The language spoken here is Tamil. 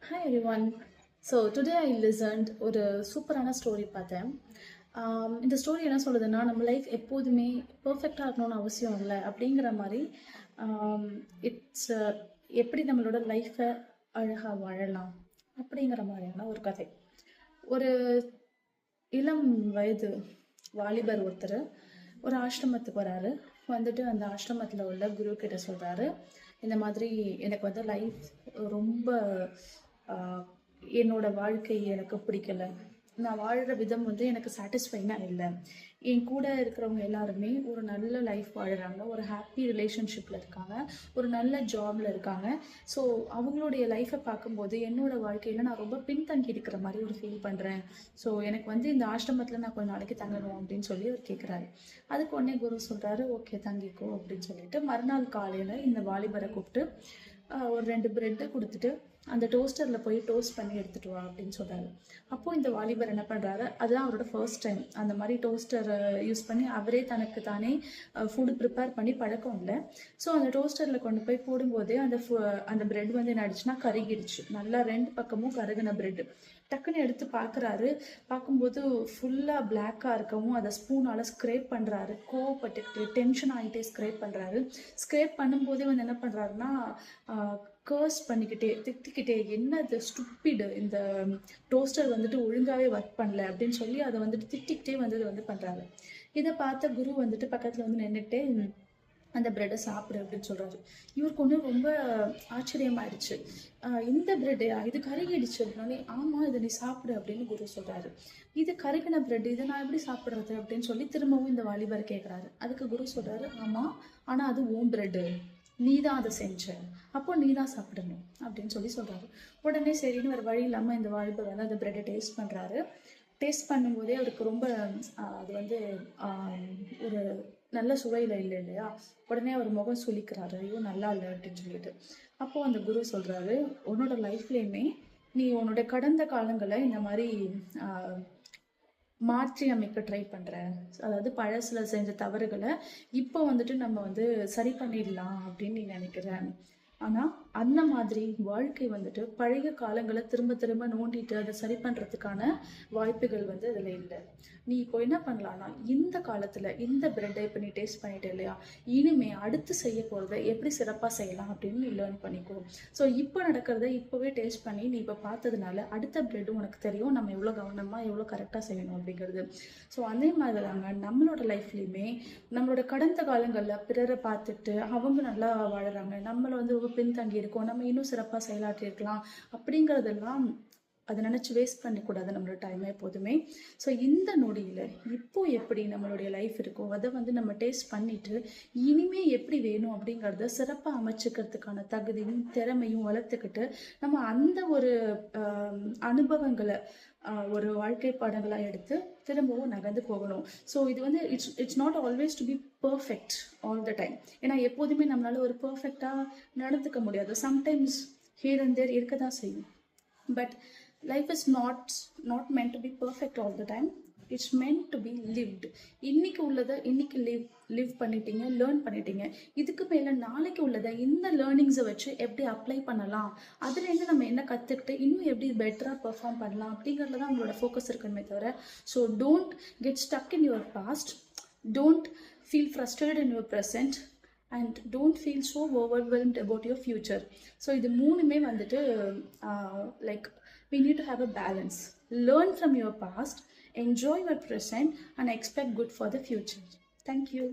Hi everyone. So today I listened ஒரு சூப்பரான ஸ்டோரி பார்த்தேன். இந்த ஸ்டோரி என்ன சொல்லுதுன்னா, நம்ம லைஃப் எப்போதுமே பெர்ஃபெக்டாக இருக்கணும்னு அவசியம் இல்லை அப்படிங்கிற மாதிரி. இட்ஸ் எப்படி நம்மளோட லைஃப்பை அழகாக வாழலாம் அப்படிங்கிற மாதிரியான ஒரு கதை. ஒரு இளம் வயது வாலிபர் ஒருத்தர் ஒரு ஆசிரமத்துக்கு வராரு. வந்துட்டு அந்த ஆசிரமத்தில் உள்ள குரு கிட்ட சொல்கிறாரு, இந்த மாதிரி எனக்கு வந்து லைஃப் ரொம்ப என்னோட வாழ்க்கை எனக்கு பிடிக்கல, நான் வாழ்கிற விதம் வந்து எனக்கு சாட்டிஸ்ஃபைனாக இல்லை. என் கூட இருக்கிறவங்க எல்லாருமே ஒரு நல்ல லைஃப் வாழ்கிறாங்க, ஒரு ஹாப்பி ரிலேஷன்ஷிப்பில் இருக்காங்க, ஒரு நல்ல ஜாபில் இருக்காங்க. ஸோ அவங்களுடைய லைஃப்பை பார்க்கும்போது என்னோடய வாழ்க்கையில் நான் ரொம்ப பின்தங்கி இருக்கிற மாதிரி ஒரு ஃபீல் பண்ணுறேன். ஸோ எனக்கு வந்து இந்த ஆசிரமத்தில் நான் கொஞ்ச நாளைக்கு தங்கணும் அப்படின்னு சொல்லி அவர் கேட்குறாரு. அதுக்கு உடனே குரு சொல்கிறாரு, ஓகே தங்கிக்கோ அப்படின்னு சொல்லிட்டு மறுநாள் காலையில் இந்த வாலிபரை கூப்பிட்டு ஒரு 2 பிரெட்டு கொடுத்துட்டு அந்த டோஸ்டரில் போய் டோஸ்ட் பண்ணி எடுத்துகிட்டு வா அப்படின்னு சொல்கிறாரு. அப்போது இந்த வாலிபர் என்ன பண்ணுறாரு, அதுதான் அவரோட ஃபர்ஸ்ட் டைம் அந்த மாதிரி டோஸ்டரை யூஸ் பண்ணி அவரே தனக்கு தானே ஃபுட்டு ப்ரிப்பேர் பண்ணி பழக்கம் இல்லை. ஸோ அந்த டோஸ்டரில் கொண்டு போய் போடும்போதே அந்த பிரெட் வந்து என்ன ஆயிடுச்சுன்னா கருகிடுச்சு. நல்லா 2 பக்கமும் கருகின பிரெட்டு. டக்குன்னு எடுத்து பார்க்குறாரு. பார்க்கும்போது ஃபுல்லாக பிளாக்காக இருக்கவும் அதை ஸ்பூனால் ஸ்க்ரேப் பண்ணுறாரு. கோவப்பட்டுக்கிட்டு டென்ஷன் ஆகிட்டே ஸ்க்ரேப் பண்ணுறாரு. ஸ்க்ரேப் பண்ணும்போதே வந்து என்ன பண்ணுறாருன்னா கர்ஸ் பண்ணிக்கிட்டே திட்டிக்கிட்டே, என்ன இது ஸ்டூப்பிடு, இந்த டோஸ்டர் வந்துட்டு ஒழுங்காகவே ஒர்க் பண்ணல அப்படின்னு சொல்லி அதை வந்துட்டு திட்டிக்கிட்டே வந்து பண்ணுறாரு. இதை பார்த்த குரு வந்துட்டு பக்கத்தில் வந்து நின்றுட்டே அந்த ப்ரெட்டை சாப்பிடு அப்படின்னு சொல்கிறாரு. இவருக்கு ஒன்று ரொம்ப ஆச்சரியமாயிடுச்சு. இந்த ப்ரெட்டு இது கருகிடுச்சு அப்படின்னே, ஆமாம் இதை நீ சாப்பிடு அப்படின்னு குரு சொல்கிறாரு. இது கருகின ப்ரெட், இதை நான் எப்படி சாப்பிட்றது அப்படின்னு சொல்லி திரும்பவும் இந்த வாலிபர் கேட்குறாரு. அதுக்கு குரு சொல்கிறாரு, ஆமாம் ஆனால் அது ஓம் ப்ரெட்டு, நீ தான் அதை செஞ்ச, அப்போ நீ தான் சாப்பிடணும் அப்படின்னு சொல்லி சொல்கிறாரு. உடனே சரின்னு ஒரு வழி இல்லாமல் இந்த வாலிபர் வந்து அந்த ப்ரெட்டை டேஸ்ட் பண்ணுறாரு. டேஸ்ட் பண்ணும்போதே அவருக்கு ரொம்ப அது வந்து ஒரு நல்ல சுவையில் இல்லை இல்லையா. உடனே அவர் முகம் சுளிக்கிறாரு, ஐயோ நல்லா இல்லை அப்படின்னு சொல்லிட்டு. அப்போது அந்த குரு சொல்கிறாரு, உன்னோட லைஃப்லேயுமே நீ உன்னோட கடந்த காலங்களை இந்த மாதிரி மாற்றி அமைக்க ட்ரை பண்ணுறேன், அதாவது பழசில் செஞ்ச தவறுகளை இப்போ வந்துட்டு நம்ம வந்து சரி பண்ணிடலாம் அப்படின்னு நீ நினைக்கிறேன். ஆனால் அந்த மாதிரி வாழ்க்கை வந்துட்டு பழைய காலங்களை திரும்ப திரும்ப நோண்டிட்டு அதை சரி பண்ணுறதுக்கான வாய்ப்புகள் வந்து அதில் இல்லை. நீ இப்போ என்ன பண்ணலான்னா, இந்த காலத்தில் இந்த ப்ரெட்டை இப்போ நீ டேஸ்ட் பண்ணிட்டே இல்லையா, இனிமே அடுத்து செய்ய போகிறத எப்படி சிறப்பாக செய்யலாம் அப்படின்னு நீ லேர்ன் பண்ணிக்கோ. ஸோ இப்போ நடக்கிறத இப்போவே டேஸ்ட் பண்ணி நீ இப்போ பார்த்ததுனால அடுத்த ப்ரெட்டும் உனக்கு தெரியும், நம்ம எவ்வளோ கவனமாக எவ்வளோ கரெக்டாக செய்யணும் அப்படிங்கிறது. ஸோ அதே மாதிரி தாங்க நம்மளோட லைஃப்லேயுமே நம்மளோட கடந்த காலங்களில் பிறரை பார்த்துட்டு அவங்க நல்லா வாழறாங்க, நம்மளை வந்து பின்தங்கி இருக்கோம், நம்ம இன்னும் சிறப்பாக செயலாற்றியிருக்கலாம் அப்படிங்கிறதெல்லாம் அதை நினச்சி வேஸ்ட் பண்ணக்கூடாது நம்மளோட டைமை எப்போதுமே. ஸோ இந்த நொடியில் இப்போ எப்படி நம்மளுடைய லைஃப் இருக்கோ அதை வந்து நம்ம டேஸ்ட் பண்ணிவிட்டு இனிமே எப்படி வேணும் அப்படிங்கிறத சிறப்பாக அமைச்சிக்கிறதுக்கான தகுதியும் திறமையும் வளர்த்துக்கிட்டு நம்ம அந்த ஒரு அனுபவங்களை ஒரு வாழ்க்கை பாடங்களாக எடுத்து திரும்பவும் நகர்ந்து போகணும். ஸோ இது வந்து it's not always to be perfect all the time. ஏன்னா எப்போதுமே நம்மளால ஒரு பர்ஃபெக்டாக நடந்துக்க முடியாது. சம்டைம்ஸ் ஹியர் அண்ட் தேர் இருக்க தான் செய்யும். But life is not meant to be perfect all the time. It's meant to be lived. இன்னைக்கு உள்ளதை இன்னைக்கு லிவ் பண்ணிட்டீங்க, லேர்ன் பண்ணிட்டீங்க. இதுக்கு மேலே நாளைக்கு உள்ளதை இந்த லேர்னிங்ஸை வச்சு எப்படி அப்ளை பண்ணலாம், அதுலேருந்து நம்ம என்ன கற்றுக்கிட்டு இன்னும் எப்படி பெட்டராக பெர்ஃபார்ம் பண்ணலாம் அப்படிங்கிறதுல தான் உங்களோட ஃபோக்கஸ் இருக்கணுமே தவிர. So don't get stuck in your past, don't feel frustrated in your present, and don't feel so overwhelmed about your future. So இது மூணுமே வந்துட்டு like we need to have a balance. Learn from your past, enjoy your present and expect good for the future. Thank you.